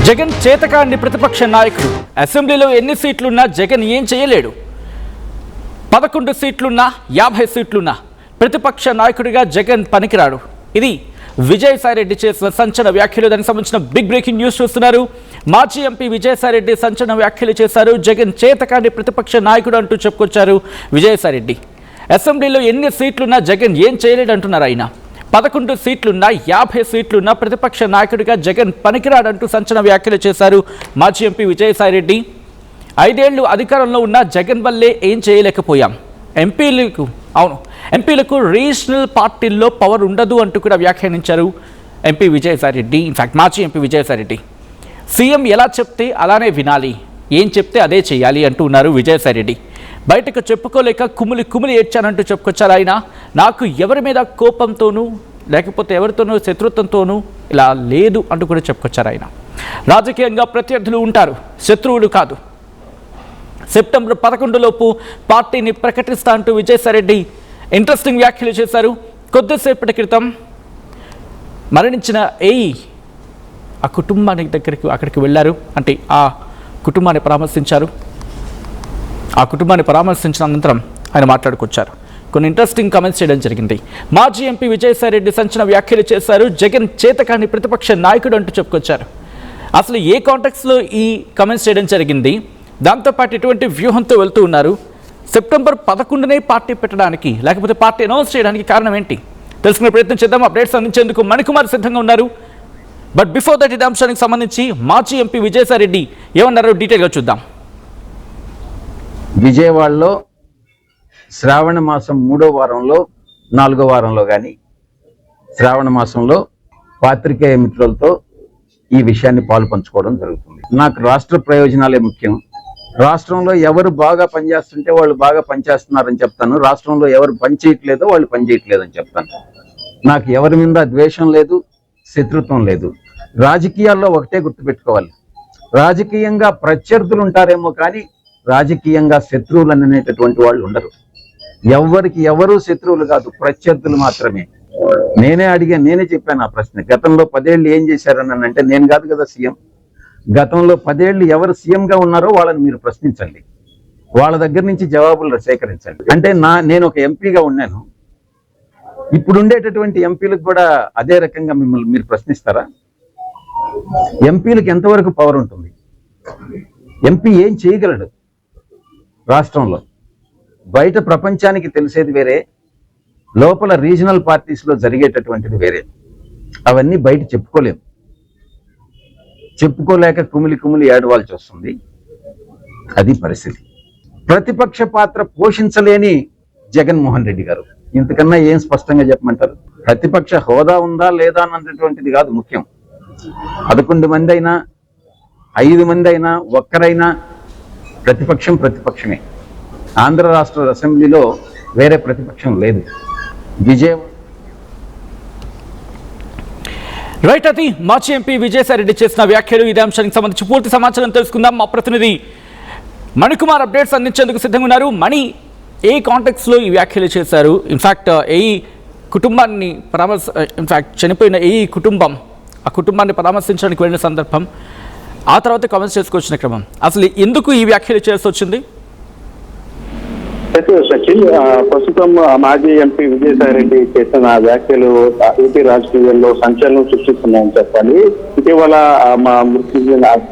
జగన్ చేతకాని ప్రతిపక్ష నాయకుడు. అసెంబ్లీలో ఎన్ని సీట్లున్నా జగన్ ఏం చేయలేడు. 11 సీట్లున్నా 50 సీట్లున్నా ప్రతిపక్ష నాయకుడిగా జగన్ పనికిరాడు. ఇది విజయసాయిరెడ్డి చేసిన సంచలన వ్యాఖ్యలు. దానికి సంబంధించిన బిగ్ బ్రేకింగ్ న్యూస్ చూస్తున్నారు. మాజీ ఎంపీ విజయసాయిరెడ్డి సంచలన వ్యాఖ్యలు చేశారు. జగన్ చేతకాని ప్రతిపక్ష నాయకుడు అంటూ చెప్పుకొచ్చారు విజయసాయిరెడ్డి. అసెంబ్లీలో ఎన్ని సీట్లున్నా జగన్ ఏం చేయలేడు అంటున్నారు ఆయన. 11 సీట్లున్నా 50 సీట్లున్నా ప్రతిపక్ష నాయకుడిగా జగన్ పనికిరాడంటూ సంచలన వ్యాఖ్యలు చేశారు మాజీ ఎంపీ విజయసాయిరెడ్డి. 5 ఏళ్లు అధికారంలో ఉన్న జగన్ వల్లే ఏం చేయలేకపోయాం. ఎంపీలకు రీజనల్ పార్టీల్లో పవర్ ఉండదు అంటూ కూడా వ్యాఖ్యానించారు ఎంపీ విజయసాయిరెడ్డి. ఇన్ఫాక్ట్ మాజీ ఎంపీ విజయసాయిరెడ్డి. సీఎం ఎలా చెప్తే అలానే వినాలి, ఏం చెప్తే అదే చేయాలి అంటూ ఉన్నారు విజయసాయిరెడ్డి. బయటకు చెప్పుకోలేక కుమిలి ఏడ్చానంటూ చెప్పుకొచ్చారు ఆయన. నాకు ఎవరి మీద కోపంతోనూ లేకపోతే ఎవరితోనూ శత్రుత్వంతోనూ ఇలా లేదు అంటూ కూడా చెప్పుకొచ్చారు ఆయన. రాజకీయంగా ప్రత్యర్థులు ఉంటారు, శత్రువులు కాదు. సెప్టెంబర్ 11 లోపు పార్టీని ప్రకటిస్తా అంటూ విజయసాయిరెడ్డి ఇంట్రెస్టింగ్ వ్యాఖ్యలు చేశారు. కొద్దిసేపటి క్రితం మరణించిన ఏఈ ఆ కుటుంబానికి అక్కడికి వెళ్ళారు. అంటే ఆ కుటుంబాన్ని పరామర్శించారు. ఆ కుటుంబాన్ని పరామర్శించిన అనంతరం ఆయన మాట్లాడుకొచ్చారు. కొన్ని ఇంట్రెస్టింగ్ కామెంట్స్ చేయడం జరిగింది. మాజీ ఎంపీ విజయసాయిరెడ్డి సంచలన వ్యాఖ్యలు చేశారు. జగన్ చేతకాని ప్రతిపక్ష నాయకుడు అంటూ చెప్పుకొచ్చారు. అసలు ఏ కాంటెక్స్లో ఈ కామెంట్స్ చేయడం జరిగింది, దాంతోపాటు ఎటువంటి వ్యూహంతో వెళ్తూ ఉన్నారు, సెప్టెంబర్ 11నే పార్టీ పెట్టడానికి లేకపోతే పార్టీ అనౌన్స్ చేయడానికి కారణం ఏంటి తెలుసుకునే ప్రయత్నం చేద్దాం. అప్డేట్స్ అందించేందుకు మణికుమార్ సిద్ధంగా ఉన్నారు. బట్ బిఫోర్ దట్ ఇదే అంశానికి సంబంధించి మాజీ ఎంపీ విజయసాయిరెడ్డి ఏమన్నారో డీటెయిల్గా చూద్దాం. విజయవాడలో శ్రావణ మాసం 3వ వారంలో 4వ వారంలో కానీ శ్రావణ మాసంలో పాత్రికేయ మిత్రులతో ఈ విషయాన్ని పాలు పంచుకోవడం జరుగుతుంది. నాకు రాష్ట్ర ప్రయోజనాలే ముఖ్యం. రాష్ట్రంలో ఎవరు బాగా పనిచేస్తుంటే వాళ్ళు బాగా పనిచేస్తున్నారని చెప్తాను. రాష్ట్రంలో ఎవరు పనిచేయట్లేదో వాళ్ళు పనిచేయట్లేదని చెప్తాను. నాకు ఎవరి మీద ద్వేషం లేదు, శత్రుత్వం లేదు. రాజకీయాల్లో ఒకటే గుర్తుపెట్టుకోవాలి, రాజకీయంగా ప్రత్యర్థులు ఉంటారేమో కానీ రాజకీయంగా శత్రువులు అనేటటువంటి వాళ్ళు ఉండరు. ఎవరికి ఎవరు శత్రువులు కాదు, ప్రత్యర్థులు మాత్రమే. నేనే చెప్పాను ఆ ప్రశ్న. గతంలో 10 ఏళ్ళు ఏం చేశారని అంటే నేను కాదు కదా సీఎం. గతంలో 10 ఏళ్ళు ఎవరు సీఎంగా ఉన్నారో వాళ్ళని మీరు ప్రశ్నించండి, వాళ్ళ దగ్గర నుంచి జవాబులు సేకరించండి. అంటే నేను ఒక ఎంపీగా ఉన్నాను, ఇప్పుడు ఉండేటటువంటి ఎంపీలకు కూడా అదే రకంగా మిమ్మల్ని మీరు ప్రశ్నిస్తారా? ఎంపీలకు ఎంతవరకు పవర్ ఉంటుంది? ఎంపీ ఏం చేయగలడు రాష్ట్రంలో? బయట ప్రపంచానికి తెలిసేది వేరే, లోపల రీజనల్ పార్టీస్లో జరిగేటటువంటిది వేరే. అవన్నీ బయట చెప్పుకోలేక కుమిలి ఏడవాల్సి వస్తుంది. అది పరిస్థితి. ప్రతిపక్ష పాత్ర పోషించలేని జగన్మోహన్ రెడ్డి గారు, ఇంతకన్నా ఏం స్పష్టంగా చెప్పమంటారు? ప్రతిపక్ష హోదా ఉందా లేదా అన్నటువంటిది కాదు ముఖ్యం. 11 మంది అయినా 5 మంది అయినా ఒక్కరైనా ప్రతిపక్షమే. ఆంధ్ర రాష్ట్ర అసెంబ్లీలో వేరే ప్రతిపక్షం లేదు. రైట్, అది మాజీ ఎంపీ విజయసాయిరెడ్డి చేసిన వ్యాఖ్యలు. ఇదే అంశానికి సంబంధించి పూర్తి సమాచారం తెలుసుకుందాం. మా ప్రతినిధి మణికుమార్ అప్డేట్స్ అందించేందుకు సిద్ధంగా ఉన్నారు. మణి, ఏ కాంటెక్స్లో ఈ వ్యాఖ్యలు చేశారు? ఇన్ఫాక్ట్ కుటుంబాన్ని చనిపోయిన కుటుంబం, ఆ కుటుంబాన్ని పరామర్శించడానికి వెళ్ళిన సందర్భం, ఆ తర్వాత కామెంట్స్ చేసుకొచ్చిన క్రమం, అసలు ఎందుకు ఈ వ్యాఖ్యలు చేయాల్సి వచ్చింది? సచిన్, ప్రస్తుతం మాజీ ఎంపీ విజయసాయిరెడ్డి చేసిన వ్యాఖ్యలు ఏపీ రాజకీయాల్లో సంచలనం సృష్టిస్తున్నాయని చెప్పాలి. ఇటీవల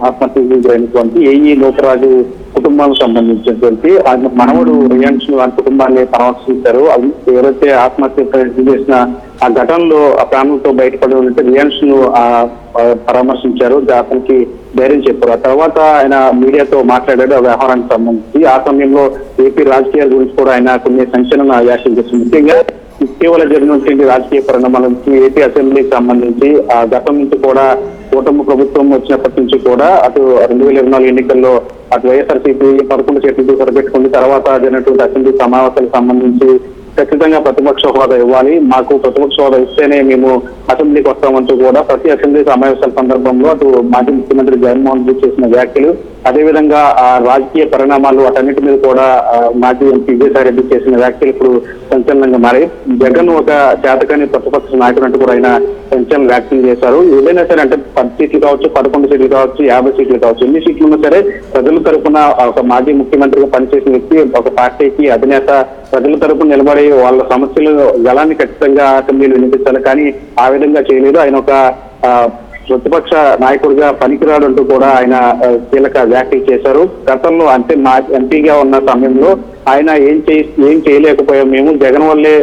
ఆత్మహత్య గురైనటువంటి ఏఈ లోకరాజు కుటుంబానికి సంబంధించినటువంటి మనవడు రియాన్స్ ను ఆ కుటుంబాన్ని పరామర్శించారు. అది ఎవరైతే ఆత్మహత్య చేసిన ఆ ఘటనలో ఆ ప్రాణంతో బయటపడి ఉన్నట్టు రియాన్స్ ను పరామర్శించారు, అతనికి ధైర్యం చెప్పారు. ఆ తర్వాత ఆయన మీడియాతో మాట్లాడాడు ఆ వ్యవహారానికి సంబంధించి. ఆ సమయంలో ఏపీ రాజకీయాల గురించి కూడా ఆయన కొన్ని సంచలన వ్యాఖ్యలు చేశారు. ముఖ్యంగా ఇటీవల జరిగినటువంటి రాజకీయ పరిణామాల నుంచి ఏపీ అసెంబ్లీకి సంబంధించి ఆ గతం నుంచి కూడా కూటమి ప్రభుత్వం వచ్చినప్పటి నుంచి కూడా అటు 2024 ఎన్నికల్లో అటు వైఎస్ఆర్సీపీ 11 సీట్లతో సరిపెట్టుకుంది. తర్వాత జరిగినటువంటి అసెంబ్లీ సమావేశాలకు సంబంధించి ఖచ్చితంగా ప్రతిపక్ష హోదా ఇవ్వాలి, మాకు ప్రతిపక్ష హోదా ఇస్తేనే మేము అసెంబ్లీకి వస్తామంటూ కూడా ప్రతి అసెంబ్లీ సమావేశాల సందర్భంలో అటు మాజీ ముఖ్యమంత్రి జగన్మోహన్ రెడ్డి చేసిన వ్యాఖ్యలు అదేవిధంగా రాజకీయ పరిణామాలు వాటన్నిటి మీద కూడా మాజీ ఎంపీ విజయసాయి రెడ్డి చేసిన వ్యాఖ్యలు ఇప్పుడు సంచలనంగా మారి జగన్ ఒక చేతకాని ప్రతిపక్ష నాయకుడు అంటూ కూడా ఆయన సంచలన వ్యాఖ్యలు చేశారు. ఏదైనా సరే అంటే 10 సీట్లు కావచ్చు, 11 సీట్లు కావచ్చు, 50 సీట్లు కావచ్చు, ఎన్ని సీట్లు ఉన్నా సరే ప్రజల తరపున ఒక మాజీ ముఖ్యమంత్రిగా పనిచేసిన వ్యక్తి ఒక పార్టీకి అధినేత ప్రజల తరపున నిలబడి వాళ్ళ సమస్యలు గలాన్ని ఖచ్చితంగా అసెంబ్లీలో వినిపించాలి. కానీ ఆ విధంగా చేయలేదు. ఆయన ఒక ప్రతిపక్ష నాయకుడిగా పనికిరాడు అంటూ కూడా ఆయన కీలక వ్యాఖ్యలు చేశారు. గతంలో అంటే మా ఎంపీగా ఉన్న సమయంలో ఆయన ఏం చేయలేకపోయాం, మేము జగన్ వల్లే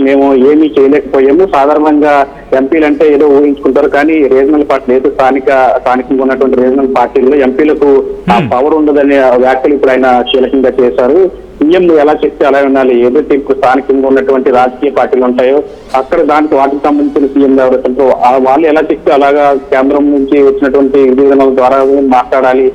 మేము ఏమీ చేయలేకపోయాము. సాధారణంగా ఎంపీలు అంటే ఏదో ఊహించుకుంటారు, కానీ రీజనల్ పార్టీ లేదు, స్థానికంగా ఉన్నటువంటి రీజనల్ పార్టీల్లో ఎంపీలకు ఆ పవర్ ఉండదనే వ్యాఖ్యలు ఇప్పుడు ఆయన కీలకంగా చేశారు. సీఎం ఎలా చెప్తే అలా ఉండాలి. ఏదైతే ఇప్పుడు స్థానికంగా ఉన్నటువంటి రాజకీయ పార్టీలు ఉంటాయో అక్కడ వాటికి సంబంధించిన సీఎం ఎవరైతే వాళ్ళు ఎలా చెప్తే అలాగా కేంద్రం నుంచి వచ్చినటువంటి విధానాల ద్వారా మాట్లాడాలి,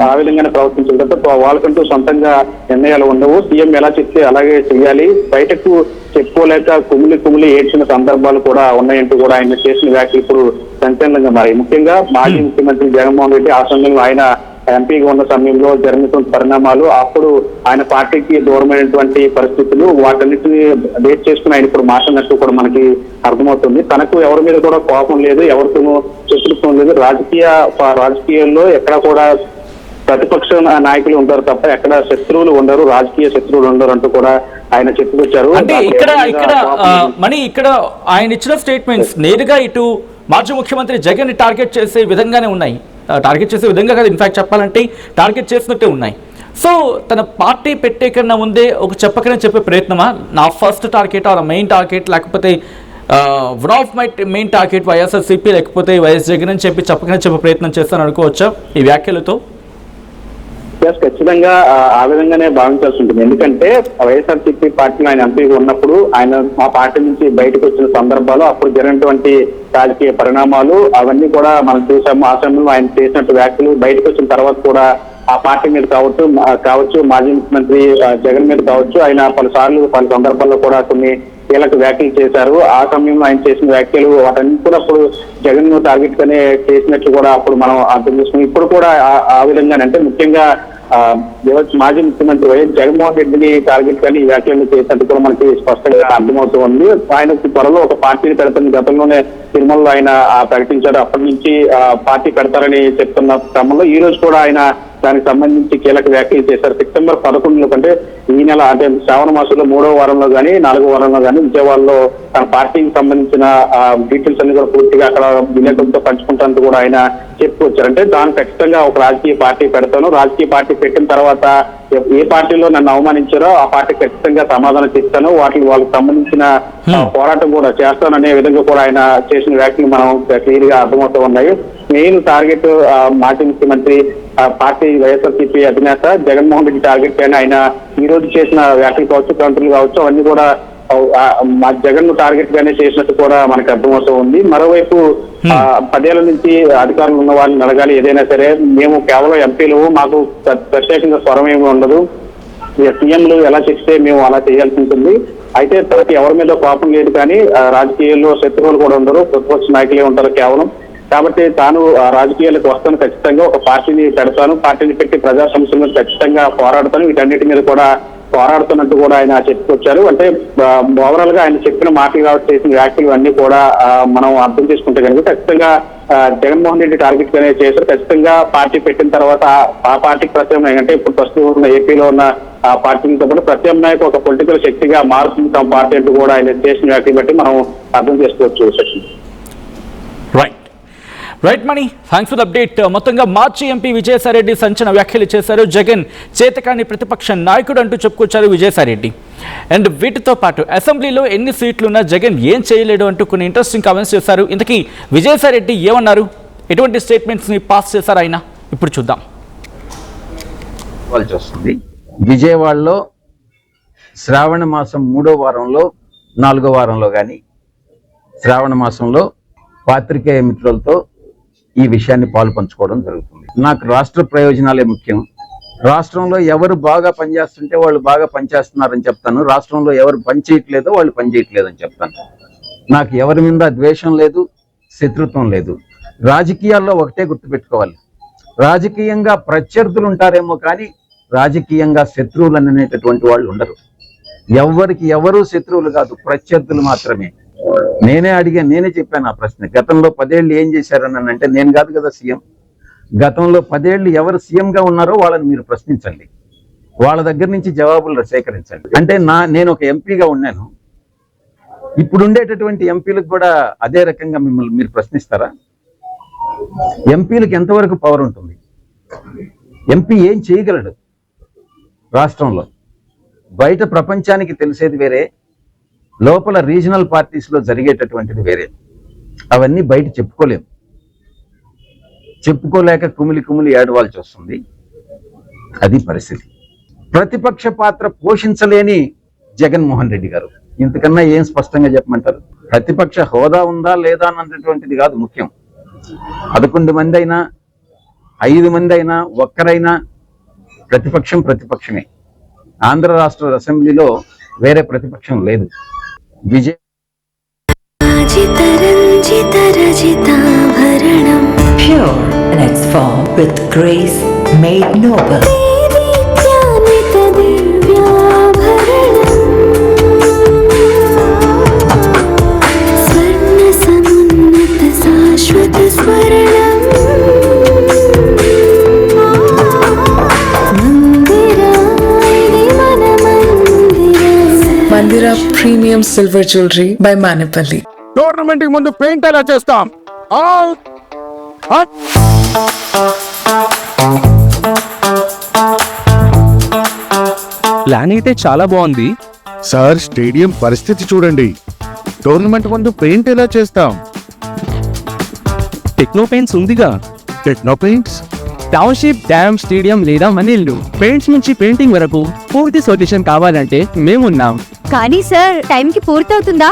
ఆ విధంగానే ప్రవర్తించాలి తప్ప వాళ్ళకంటూ సొంతంగా నిర్ణయాలు ఉండవు. సీఎం ఎలా చెప్తే అలాగే చెయ్యాలి. బయటకు చెప్పుకోలేక కుమిలి ఏడ్చిన సందర్భాలు కూడా ఉన్నాయంటూ కూడా ఆయన చేసిన వ్యాఖ్యలు ఇప్పుడు సంచలనంగా మారాయి. ముఖ్యంగా మాజీ ముఖ్యమంత్రి జగన్మోహన్ రెడ్డి ఆ సమయంలో ఆయన ఎంపీగా ఉన్న సమయంలో జరిగినటువంటి పరిణామాలు, అప్పుడు ఆయన పార్టీకి దూరమైనటువంటి పరిస్థితులు, వాటన్నిటిని బేస్ చేసుకుని ఆయన ఇప్పుడు మాట్లాడినట్టు కూడా మనకి అర్థమవుతుంది. తనకు ఎవరి మీద కూడా కోపం లేదు, ఎవరితోనూ శత్రుత్వం లేదు. రాజకీయాల్లో ఎక్కడ కూడా ప్రతిపక్ష నాయకులు ఉంటారు తప్ప ఎక్కడ శత్రువులు ఉండరు, రాజకీయ శత్రువులు ఉండరు అంటూ కూడా ఆయన చెప్పుకొచ్చారు. అంటే ఇక్కడ ఆయన ఇచ్చిన స్టేట్మెంట్స్ నేరుగా ఇటు మాజీ ముఖ్యమంత్రి జగన్ ని టార్గెట్ చేసే విధంగానే ఉన్నాయి. టార్గెట్ చేసే విధంగా కాదు, ఇన్ఫాక్ట్ చెప్పాలంటే టార్గెట్ చేసినట్టే ఉన్నాయి. సో తన పార్టీ పెట్టే కన్నా ముందే ఒక చెప్పకనే చెప్పే ప్రయత్నమా, నా first target or main target, లేకపోతే one of my main target YSRCP లేకపోతే వైఎస్ జగన్ అని చెప్పకనే చెప్పే ప్రయత్నం చేస్తాను అనుకోవచ్చా ఈ వ్యాఖ్యలతో? ఖచ్చితంగా ఆ విధంగానే భావించాల్సి ఉంటుంది. ఎందుకంటే వైఎస్ఆర్సీపీ పార్టీలో ఆయన ఎంపీగా ఉన్నప్పుడు ఆయన మా పార్టీ నుంచి బయటకు వచ్చిన సందర్భాలు, అప్పుడు జరిగినటువంటి రాజకీయ పరిణామాలు అవన్నీ కూడా మనం చూసాము. ఆ సమయంలో ఆయన చేసినట్టు వ్యాఖ్యలు బయటకు వచ్చిన తర్వాత కూడా ఆ పార్టీ మీద కావచ్చు మాజీ ముఖ్యమంత్రి జగన్ మీద కావచ్చు ఆయన పలు సందర్భాల్లో కూడా కొన్ని కీలక వ్యాఖ్యలు చేశారు. ఆ సమయంలో ఆయన చేసిన వ్యాఖ్యలు వాటన్ని కూడా అప్పుడు జగన్ టార్గెట్ గానే చేసినట్లు కూడా అప్పుడు మనం అర్థం చేసుకున్నాం. ఇప్పుడు కూడా ఆ విధంగానే అంటే ముఖ్యంగా మాజీ ముఖ్యమంత్రి వైఎస్ జగన్మోహన్ రెడ్డిని టార్గెట్ కానీ ఈ వ్యాఖ్యలు చేసినట్టు కూడా మనకి స్పష్టంగా అర్థమవుతూ ఉంది. ఆయన త్వరలో ఒక పార్టీని పెడతారని గతంలోనే తిరుమలలో ఆయన ప్రకటించారు. అప్పటి నుంచి పార్టీ పెడతారని చెప్తున్న క్రమంలో ఈ రోజు కూడా ఆయన దానికి సంబంధించి కీలక వ్యాఖ్యలు చేశారు. సెప్టెంబర్ 11 కంటే ఈ నెల అంటే శ్రావణ మాసంలో 3వ వారంలో కానీ 4వ వారంలో కానీ విజయవాడలో తన పార్టీకి సంబంధించిన డీటెయిల్స్ అన్ని కూడా పూర్తిగా అక్కడ విలేకరులతో పంచుకుంటానంటూ కూడా ఆయన చెప్పుకొచ్చారు. అంటే దాన్ని ఖచ్చితంగా ఒక రాజకీయ పార్టీ పెడతాను, రాజకీయ పార్టీ పెట్టిన తర్వాత ఏ పార్టీలో నన్ను అవమానించారో ఆ పార్టీ ఖచ్చితంగా సమాధానం చెప్తాను, వాళ్ళకి సంబంధించిన పోరాటం కూడా చేస్తాను అనే విధంగా కూడా ఆయన చేసిన వ్యాఖ్యలు మనం క్లియర్ గా అర్థమవుతూ ఉన్నాయి. మెయిన్ టార్గెట్ మాజీ ముఖ్యమంత్రి పార్టీ వైఎస్ఆర్సీపీ అధినేత జగన్మోహన్ రెడ్డి టార్గెట్ పైన ఆయన ఈ రోజు చేసిన వ్యాఖ్యలు కావచ్చు, కౌంటర్లు కావచ్చు, అవన్నీ కూడా మా జగన్ టార్గెట్ గానే చేసినట్టు కూడా మనకు అర్థమవుతూ ఉంది. మరోవైపు 10 ఏళ్ల నుంచి అధికారులు ఉన్న వాళ్ళని అడగాలి ఏదైనా సరే, మేము కేవలం ఎంపీలు, మాకు ప్రత్యేకంగా స్వరం ఏమి ఉండదు, సీఎంలు ఎలా చెప్తే మేము అలా చేయాల్సి ఉంటుంది. అయితే తనకి ఎవరి మీద కోపం లేదు, కానీ రాజకీయాల్లో శత్రువులు కూడా ఉండరు, ప్రతిపక్ష నాయకులే ఉంటారు కేవలం. కాబట్టి తాను రాజకీయాలకు వస్తాను, ఖచ్చితంగా ఒక పార్టీని పెడతాను, పార్టీని పెట్టి ప్రజా సమస్యల మీద ఖచ్చితంగా పోరాడతాను, వీటన్నిటి మీద కూడా పోరాడుతున్నట్టు కూడా ఆయన చెప్పుకొచ్చారు. అంటే ఓవరాల్ గా ఆయన చెప్పిన మాటలు కాబట్టి చేసిన వ్యాఖ్యలు అన్ని కూడా మనం అర్థం చేసుకుంటే కనుక ఖచ్చితంగా జగన్మోహన్ రెడ్డి టార్గెట్ గానే చేశారు. ఖచ్చితంగా పార్టీ పెట్టిన తర్వాత ఆ పార్టీకి ప్రత్యామ్నాయం అంటే ఇప్పుడు ప్రస్తుతం ఉన్న ఏపీలో ఉన్న ఆ పార్టీతో పాటు ప్రత్యామ్నాయకు ఒక పొలిటికల్ శక్తిగా మారుతుంది తమ పార్టీ అంటూ కూడా ఆయన చేసిన వ్యాఖ్యలు బట్టి మనం అర్థం చేసుకోవచ్చు. Session right Mani, thanks for the update. మొత్తంగా మాజీ ఎంపీ విజయసాయిరెడ్డి సంచలన వ్యాఖ్యలు చేశారు. జగన్ చేతకాని ప్రతిపక్ష నాయకుడు అంటూ చెప్పుకొచ్చారు విజయసాయిరెడ్డి. అండ్ వీటితో పాటు అసెంబ్లీలో ఎన్ని సీట్లున్నా జగన్ ఏం చేయలేడు అంటూ కొన్ని ఇంట్రెస్టింగ్ కామెంట్స్ చేశారు. ఇంతకీ విజయసాయిరెడ్డి ఏమన్నారు, ఎటువంటి స్టేట్మెంట్స్ని పాస్ చేశారు ఆయన, ఇప్పుడు చూద్దాం. వస్తుంది విజయవాడలో శ్రావణ మాసం 3వ వారంలో 4వ వారంలో కానీ శ్రావణ మాసంలో పాత్రికేయ మిత్రులతో ఈ విషయాన్ని పాలు పంచుకోవడం జరుగుతుంది. నాకు రాష్ట్ర ప్రయోజనాలే ముఖ్యం. రాష్ట్రంలో ఎవరు బాగా పనిచేస్తుంటే వాళ్ళు బాగా పనిచేస్తున్నారని చెప్తాను, రాష్ట్రంలో ఎవరు పనిచేయట్లేదో వాళ్ళు పనిచేయట్లేదని చెప్తాను. నాకు ఎవరి మీద ద్వేషం లేదు, శత్రుత్వం లేదు. రాజకీయాల్లో ఒకటే గుర్తుపెట్టుకోవాలి, రాజకీయంగా ప్రత్యర్థులు ఉంటారేమో కానీ రాజకీయంగా శత్రువులు అనేటటువంటి వాళ్ళు ఉండరు. ఎవరికి ఎవరు శత్రువులు కాదు, ప్రత్యర్థులు మాత్రమే. నేనే చెప్పాను ఆ ప్రశ్న. గతంలో 10 ఏళ్ళు ఏం చేశారని అంటే, నేను కాదు కదా సీఎం. గతంలో 10 ఏళ్ళు ఎవరు సీఎంగా ఉన్నారో వాళ్ళని మీరు ప్రశ్నించండి, వాళ్ళ దగ్గర నుంచి జవాబులు సేకరించండి. అంటే నేను ఒక ఎంపీగా ఉన్నాను, ఇప్పుడు ఉండేటటువంటి ఎంపీలకు కూడా అదే రకంగా మిమ్మల్ని మీరు ప్రశ్నిస్తారా? ఎంపీలకు ఎంతవరకు పవర్ ఉంటుంది? ఎంపీ ఏం చేయగలడు రాష్ట్రంలో? బయట ప్రపంచానికి తెలిసేది వేరే, లోపల రీజనల్ పార్టీస్లో జరిగేటటువంటిది వేరే. అవన్నీ బయట చెప్పుకోలేక కుమిలి ఏడవాల్సి వస్తుంది. అది పరిస్థితి. ప్రతిపక్ష పాత్ర పోషించలేని జగన్మోహన్ రెడ్డి గారు, ఇంతకన్నా ఏం స్పష్టంగా చెప్పమంటారు? ప్రతిపక్ష హోదా ఉందా లేదా అన్నటువంటిది కాదు ముఖ్యం. 11 మంది అయినా 5 మంది అయినా ఒక్కరైనా ప్రతిపక్షమే. ఆంధ్ర రాష్ట్ర అసెంబ్లీలో వేరే ప్రతిపక్షం లేదు. Vijay Pure in its form with grace made noble. Mandira Premium Silver Jewelry by Manipali. Tournament కి ముందు పెయింట్ ఎలా చేస్తాం? ప్లాన్ అయితే చాలా బాగుంది సార్, స్టేడియం పరిస్థితి చూడండి. టోర్నమెంట్ ముందు పెయింట్ ఎలా చేస్తాం? టెక్నో పెయింట్స్ ఉందిగా. Techno paints, township, dam, stadium లేదా మనీళ్ళు, పెయింట్స్ నుంచి పెయింటింగ్ వరకు పూర్తి సొల్యూషన్ కావాలంటే మేమున్నాం. కానీ సార్, టైంకి పూర్తవుతుందా?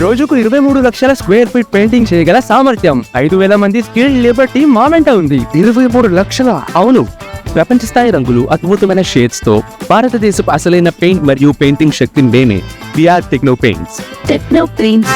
రోజుకు 23 లక్షల స్క్వేర్ ఫీట్ పెయింటింగ్ చేయగల సామర్థ్యం, 5,000 మంది స్కిల్డ్ లేబర్ టీమ్ మా వెంట ఉంది. 23 లక్షల? అవును. ప్రపంచ స్థాయి రంగులు, అద్భుతమైన షేడ్స్ తో భారతదేశపు అసలైన పెయింట్ మరియు పెయింటింగ్ శక్తిని నేనే. VR Techno Paints. Techno Paints.